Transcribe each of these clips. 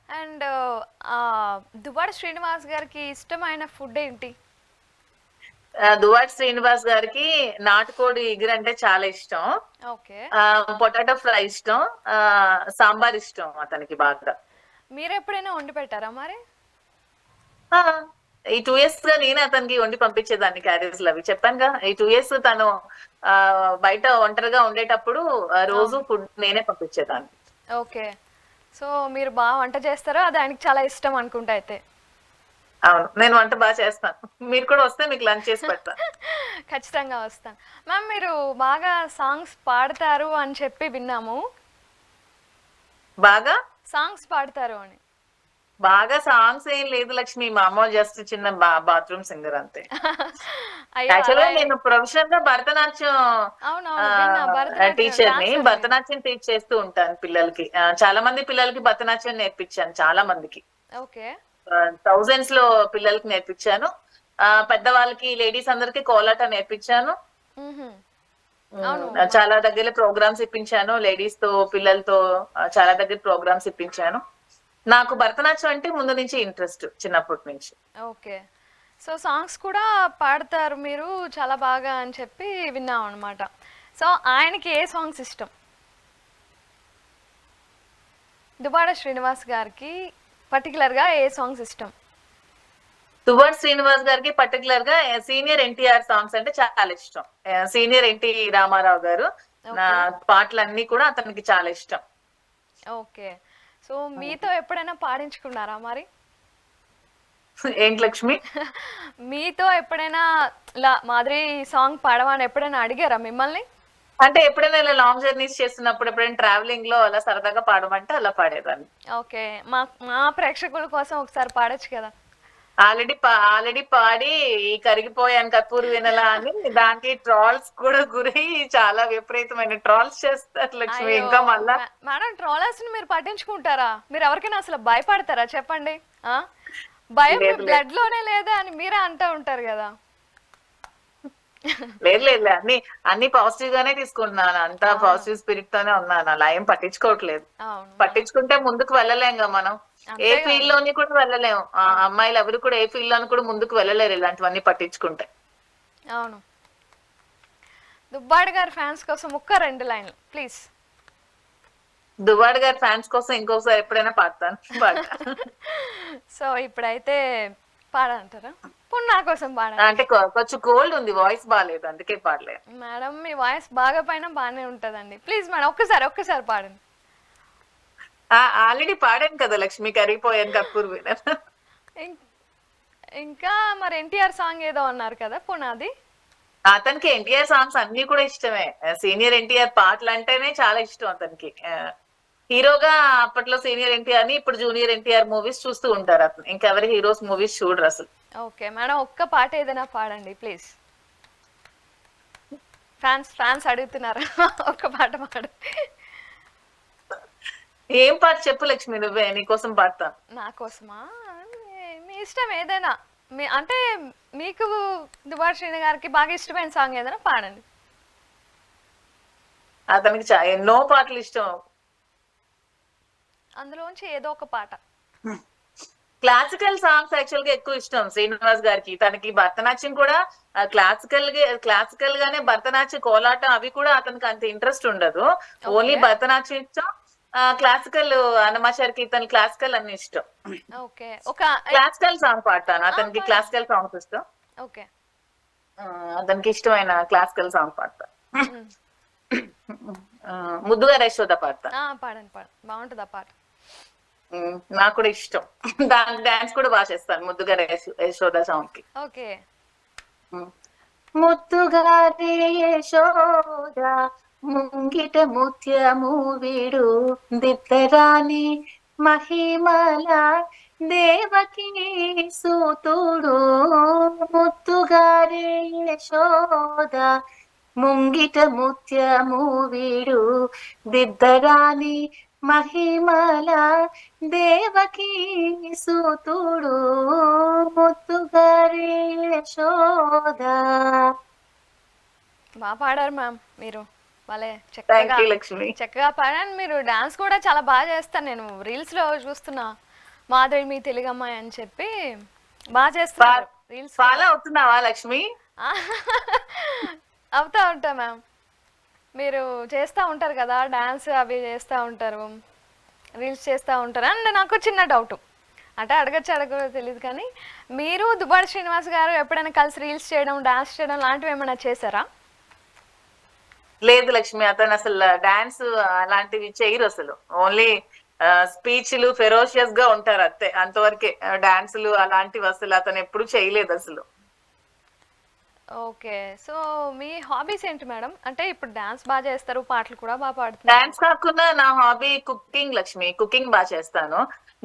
And Duvvada Srinivas గారికి ఇష్టమైన food ఏంటి? దువ్వాడ శ్రీనివాస్ గారికి నాటుకోడి ఇగురు అంటే చాలా ఇష్టం. ఓకే. పొటాటో ఫ్రై ఇష్టం. సాంబార్ ఇష్టం అతనికి బాగా. మీరెప్పుడైనా వండి పెట్టారా మరి? ఆ, ఈ 2 ఇయర్స్ గా నేనే అతనికి వండి పంపించేదాన్ని క్యారేజ్లు అవి. చెప్పానుగా, ఈ 2 ఇయర్స్ తను ఆ బయట ఒంటరిగా ఉండేటప్పుడు రోజు అవును. ఫుడ్ నేనే పంపించేదాన్ని. ఓకే. సో మీరు బాగా వంట చేస్తారా? అది ఆయనకి చాలా ఇష్టం అనుకుంటా అయితే. అవును, నేను వంట బాగా చేస్తాను. మీరు కూడా వస్తే మీకు లంచ్ చేసి పెడతాను. ఖచ్చితంగా వస్తాను. మ్యామ్ మీరు బాగా సాంగ్స్ పాడతారు అని చెప్పి విన్నాము. బాగా సాంగ్స్ పాడతారు అని. బాగా సాంగ్స్ ఏం లేదు లక్ష్మి, మామూలు జస్ట్ చిన్న బాత్రూమ్ సింగర్ అంతే. అయ్యో! యాక్చువల్ అలా గా నేను ప్రొఫెషనల్ గా భరతనాట్యం అవునవును. విన్నా. భరతనాట్యం టీచర్ ని. డాన్సర్ మీరు. భరతనాట్యం టీచ్ చేస్తూ ఉంటాను పిల్లలకి. చాలా మంది పిల్లలకి భరతనాట్యం నేర్పించాను, చాలా మందికి. ఓకే. థౌజండ్స్ లో పిల్లలకి నేర్పించాను. పెద్దవాళ్ళకి, లేడీస్ అందరికి కోలాట నేర్పించాను. హుహు. అవును. చాలా దగ్గర ప్రోగ్రామ్స్ ఇప్పించాను, లేడీస్ తో పిల్లలతో. చాలా దగ్గర ప్రోగ్రామ్స్ ఇప్పించాను. నాకు భరతనాట్యం అంటే ముందు నుంచి ఇంట్రెస్ట్, చిన్నప్పటి నుంచి. ఓకే. సో సాంగ్స్ కూడా పాడతారు మీరు చాలా బాగా అని చెప్పి విన్నాం అనమాట. సో ఆయనకి ఏ సాంగ్స్ ఇష్టం? దుబాడ శ్రీనివాస్ గారికి పర్టికులర్గా ఏ సాంగ్స్ ఇష్టం? దువ్వాడ శ్రీనివాస్ గారికి పర్టికులర్ గా సీనియర్ ఎన్టీఆర్ సాంగ్స్ అంటే చాలా ఇష్టం. సీనియర్ ఎన్టీ రామారావు గారు నా ఓకే. పాటలన్నీ కూడా అతనికి చాలా ఇష్టం. ఓకే. సో మీతో ఎప్పుడైనా పాడించుకున్నారా మరి? ఏంటి లక్ష్మి? మీతో ఎప్పుడైనా ఇలా మాదిరి సాంగ్ పాడమని ఎప్పుడైనా అడిగారా మిమ్మల్ని? అంటే ఎప్పుడైనా ఇలా లాంగ్ జర్నీస్ చేస్తున్నప్పుడు, ఎప్పుడైనా ట్రావెలింగ్ లో అలా సరదాగా పాడమంటే అలా పాడేదాన్ని. ఓకే. మా మా ప్రేక్షకుల కోసం ఒకసారి పాడొచ్చు కదా! ఆల్రెడీ పాడి ఈ కరిగిపోయాను కర్పూరు వినలా అని దానికి ట్రాల్స్ కూడా గురై చాలా విపరీతమైన ట్రాల్స్ చేస్తారు లక్ష్మి. అయ్యో! ఇంకా మళ్ళా మేడం ట్రోలర్స్‌ని మీరు పట్టించుకుంటారా? మీరు ఎవరికైనా అసలు భయపడతారా చెప్పండి? ఆ! భయం మీ లేదు లేదు బ్లడ్‌లోనే లేదా అని మీరే అంటూ ఉంటారు గదా! లేదు లేదు అన్ని అన్ని పాజిటివ్ గానే తీసుకుంటున్నాను. అంతా అవును. పాజిటివ్ స్పిరిట్ తోనే ఉన్నాను. అలా ఏం పట్టించుకోవట్లేదు. అవును. పట్టించుకుంటే ముందుకు వెళ్ళలేంగా మనం. ఏ అంతే గదా ఫీల్డ్ మరి. లోని కూడా వెళ్ళలేము. అవును. అమ్మాయిలు ఎవరు కూడా ఏ ఫీల్డ్ లోని కూడా ముందుకు వెళ్ళలేరు ఇలాంటివన్నీ పట్టించుకుంటే. అవును. దుబ్బాడు గారి ఫ్యాన్స్ కోసం ఒక్క 2 లైన్‌లు ప్లీజ్. దువ్వాడ గారి ఫ్యాన్స్ కోసం ఇంకొకసారి ఎప్పుడైనా పాడతాను, పాడతా. సో ఇప్పుడైతే పాడంటారా? పోనీ నా కోసం పాడండి. అంటే కొంచెం కోల్డ్ ఉంది, వాయిస్ బాగాలేదు, అందుకే పాడలేదు. మేడం మీ వాయిస్ బాగా పైన బానే ఉంటదండి. ప్లీజ్ మేడం ఒక్కసారి పాడండి. ఆల్రెడీ పాడాను కదా లక్ష్మి, కరిగిపోయాను కర్పూర్ వినర్. ఇం ఇంకా మరి ఎన్టీఆర్ సాంగ్ ఏదో అన్నారు కదా! పోనీ అది? అతనికి ఎన్టీఆర్ సాంగ్స్ అన్ని కూడా ఇష్టమే. సీనియర్ ఎన్టీఆర్ పాటలు అంటేనే చాలా ఇష్టం అతనికి. హీరోగా అప్పట్లో సీనియర్ ఎన్టీఆర్ ని, ఇప్పుడు జూనియర్ ఎన్టీఆర్ మూవీస్ చూస్తూ ఉంటారు అతను. ఇంకెవరి హీరోస్ మూవీస్ చూడరు అసలు. ఓకే. మేడం ఒక్క పాట ఏదైనా పాడండి ప్లీజ్. ఫ్యాన్స్ అడుగుతున్నారు. ఒక్క పాట పాడండి. ఏం పాట చెప్పు లక్ష్మి, నువ్వే, నీకోసం పాడతాను. నా కోసమా? మీ ఇష్టం ఏదైనా. అంటే మీకు దుబాడ శ్రీను గారికి బాగా ఇష్టమైన సాంగ్ ఏదైనా పాడండి. అతనికి ఎన్నో పాటలు ఇష్టం. అందులోంచి ఏదో ఒక పాట. క్లాసికల్ సాంగ్స్ యాక్చువల్ గా ఎక్కువ ఇష్టం శ్రీనివాస్ గారికి. తనకి భరతనాట్యం కూడా క్లాసికల్ గానే, భరతనాట్యం, కోలాటం అవి కూడా అతనికి అంత ఇంట్రెస్ట్ ఉండదు. Only okay. భరతనాట్యం ఇష్టం. క్లాసికల్, అన్నమాచారి కీర్తన, క్లాసికల్ అన్ని ఇష్టం. ఓకే. క్లాసికల్ సాంగ్ పాడతాను, అతనికి పాడండి. క్లాసికల్ సాంగ్స్ ఇష్టం. ఓకే. అతనికి ఇష్టమైన క్లాసికల్ సాంగ్ పాడతా. హ్మ్. ముద్దుగా యశోద పాడతా. పాడండి. బాగుంటది ఆ పాట. నాకు కూడా ఇష్టం. దాని డాన్స్ కూడా బాగా చేస్తాను ముద్దుగా యశోద సాంగ్ కి. ఓకే. ముద్దుగారే యశోద ముంగిట ముత్యము వీడు, దిద్దరాని మహిమల దేవకి సూతుడు. ముద్దుగారే యశోద ముంగిట ముత్యము వీడు, దిద్దరాని మహిమల దేవకి సూతుడు. ముద్దుగారే యశోద. బాగా పాడారు మ్యామ్ మీరు. భలే థ్యాంక్ చక్కగా యూ లక్ష్మి. చక్కగా పాడాను. మీరు డాన్స్ కూడా చాలా బాగా చేస్తారు. నేను రీల్స్‌లో చూస్తున్నా. మాధవి మీ తెలుగు అమ్మాయి అని చెప్పి బాగా చేస్తున్నారు రీల్స్. ఫాలో అవుతున్నావా లక్ష్మి? అవుతా ఉంటా మ్యామ్. మీరు చేస్తూ ఉంటారు కదా డాన్స్ అవి చేస్తూ ఉంటారు, రీల్స్ చేస్తూ ఉంటారు. అండ్ నాకు చిన్న డౌట్, అంటే అడగచ్చో తెలియదు కానీ మీరు దుబాడి శ్రీనివాస్ గారు ఎప్పుడైనా కలిసి రీల్స్ చేయడం డాన్స్ చేయడం లాంటివి ఏమైనా చేశారా? లేదు లక్ష్మి, అతను అసలు డాన్స్ అలాంటివి చేయరు అసలు. ఓన్లీ స్పీచ్లు ఫెరోషియస్ గా ఉంటారు అంతే, అంతవరకే. డాన్సులు అలాంటివి అసలు అతను ఎప్పుడు చేయలేదు అసలు. ఓకే. సో మీ హాబీస్ ఏంటి మేడం? అంటే ఇప్పుడు డాన్స్ బాగా చేస్తారు, పాటలు కూడా బాగా పాడుతున్నారు. డాన్స్ కాకుండా నా హాబీ కుకింగ్ లక్ష్మి. కుకింగ్ బాగా చేస్తాను.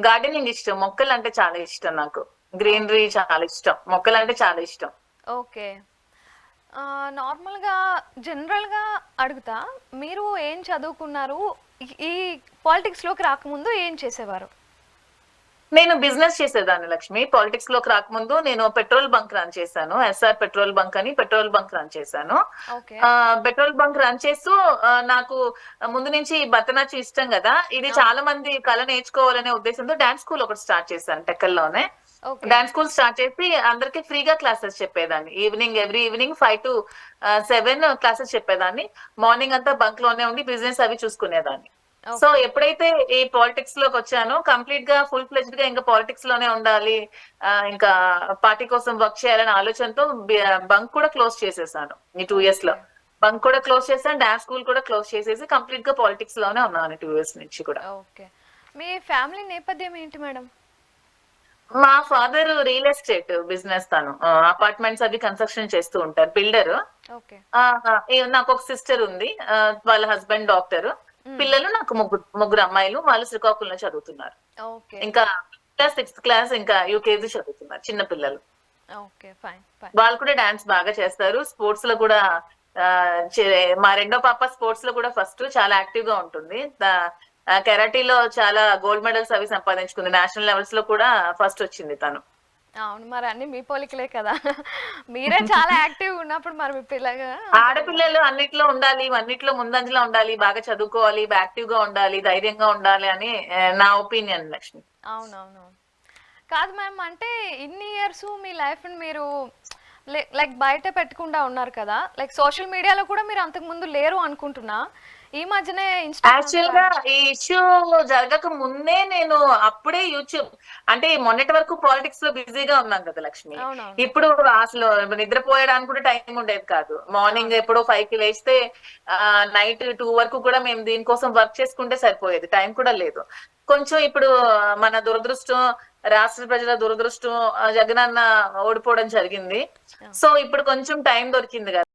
గార్డెనింగ్ ఇష్టం, మొక్కలు అంటే చాలా ఇష్టం నాకు. గ్రీనరీ చాలా ఇష్టం, మొక్కలు అంటే చాలా ఇష్టం. ఓకే. నార్మల్గా జనరల్గా అడుగుతా, మీరు ఏం చదువుకున్నారు? ఈ పాలిటిక్స్లోకి రాకముందు ఏం చేసేవారు? నేను బిజినెస్ చేసేదాన్ని లక్ష్మి. పాలిటిక్స్ లోకి రాకముందు నేను పెట్రోల్ బంక్ రన్ చేశాను. ఎస్ఆర్ పెట్రోల్ బంక్ అని పెట్రోల్ బంక్ రన్ చేశాను. ఓకే. పెట్రోల్ బంక్ రన్ చేస్తూ నాకు ముందు నుంచి భరతనాట్యం ఇష్టం కదా. ఇది చాలా మంది కళ నేర్చుకోవాలనే ఉద్దేశంతో డాన్స్ స్కూల్ ఒకటి స్టార్ట్ చేశాను టెక్కల్లోనే. ఓకే. డాన్స్ స్కూల్ స్టార్ట్ చేసి అందరికి ఫ్రీగా క్లాసెస్ చెప్పేదాన్ని. ఎవ్రీ ఈవినింగ్ 5 to 7 క్లాసెస్ చెప్పేదాన్ని. మార్నింగ్ అంతా బంక్ లోనే ఉండి బిజినెస్ అవి చూసుకునేదాన్ని. సో ఎప్పుడైతే ఈ పాలిటిక్స్ లోకి వచ్చానో కంప్లీట్ గా ఫుల్ ఫ్లెజ్డ్ గా ఇంకా పాలిటిక్స్ లోనే ఉండాలి, ఇంకా పార్టీ కోసం వర్క్ చేయాలనే ఆలోచనతో బంక్ కూడా క్లోజ్ చేసేసాను. ఈ 2 years లో బంక్ కూడా క్లోజ్ చేశాను, డాన్స్ స్కూల్ కూడా క్లోజ్ చేసేసి కంప్లీట్ గా పాలిటిక్స్ లోనే ఉన్నాను 2 years నుంచి కూడా. ఓకే. మీ ఫ్యామిలీ నేపథ్యం ఏంటి మేడం? మా ఫాదర్ రియల్ ఎస్టేట్ బిజినెస్, తను అపార్ట్మెంట్స్ అవి కన్స్ట్రక్షన్ చేస్తూ ఉంటారు, బిల్డర్. ఓకే. నాకు ఒక సిస్టర్ ఉంది, వాళ్ళ హస్బెండ్ డాక్టర్. పిల్లలు నాకు ముగ్గురు అమ్మాయిలు, వాళ్ళు శ్రీకాకుళంలో చదువుతున్నారు. ఓకే. ఇంకా 6th క్లాస్, ఇంకా యూకేజీ చదువుతున్నారు చిన్న పిల్లలు. Okay, fine fine. వాళ్ళు కూడా డాన్స్ బాగా చేస్తారు. స్పోర్ట్స్ లో కూడా మా రెండో పాప స్పోర్ట్స్ లో కూడా ఫస్ట్ చాలా యాక్టివ్ గా ఉంటుంది. కెరాటీలో చాలా గోల్డ్ మెడల్స్ అవి సంపాదించుకుంది. నేషనల్ లెవెల్స్ లో కూడా ఫస్ట్ వచ్చింది తను. అవును, మరి అన్ని మీ పోలికలే కదా. మీరే చాలా యాక్టివ్ ఉన్నప్పుడు మరి మీ పిల్లగా. ఆడపిల్లలు అన్నిట్లో ఉండాలి, అన్నిట్లో ముందంజలో ఉండాలి, బాగా చదువుకోవాలి, యాక్టివ్ గా ఉండాలి, ధైర్యంగా ఉండాలి అని నా ఒపీనియన్ లక్ష్మి. అవునవును. కాదు మ్యామ్, అంటే ఇన్ని ఇయర్స్ మీ లైఫ్ని మీరు లైక్ బయట పెట్టకుండా ఉన్నారు కదా, లైక్ సోషల్ మీడియాలో కూడా మీరు అంతకు ముందు లేరు అనుకుంటున్నా. ఈ మధ్యనే యాక్చువల్ గా ఈ ఇష్యూ జరగక ముందే నేను అప్పుడే యూట్యూబ్, అంటే మొన్నటి వరకు పాలిటిక్స్ లో బిజీగా ఉన్నాం కదా లక్ష్మి. ఇప్పుడు అసలు నిద్రపోయడానికి కూడా టైం ఉండేది కాదు. మార్నింగ్ ఎప్పుడో 5 కి లేస్తే నైట్ 2 వరకు కూడా మేము దీనికోసం వర్క్ చేసుకుంటే సరిపోయేది, టైం కూడా లేదు. కొంచెం ఇప్పుడు మన దురదృష్టం, రాష్ట్ర ప్రజల దురదృష్టం, జగనన్న ఓడిపోవడం జరిగింది. సో ఇప్పుడు కొంచెం టైం దొరికింది కదా.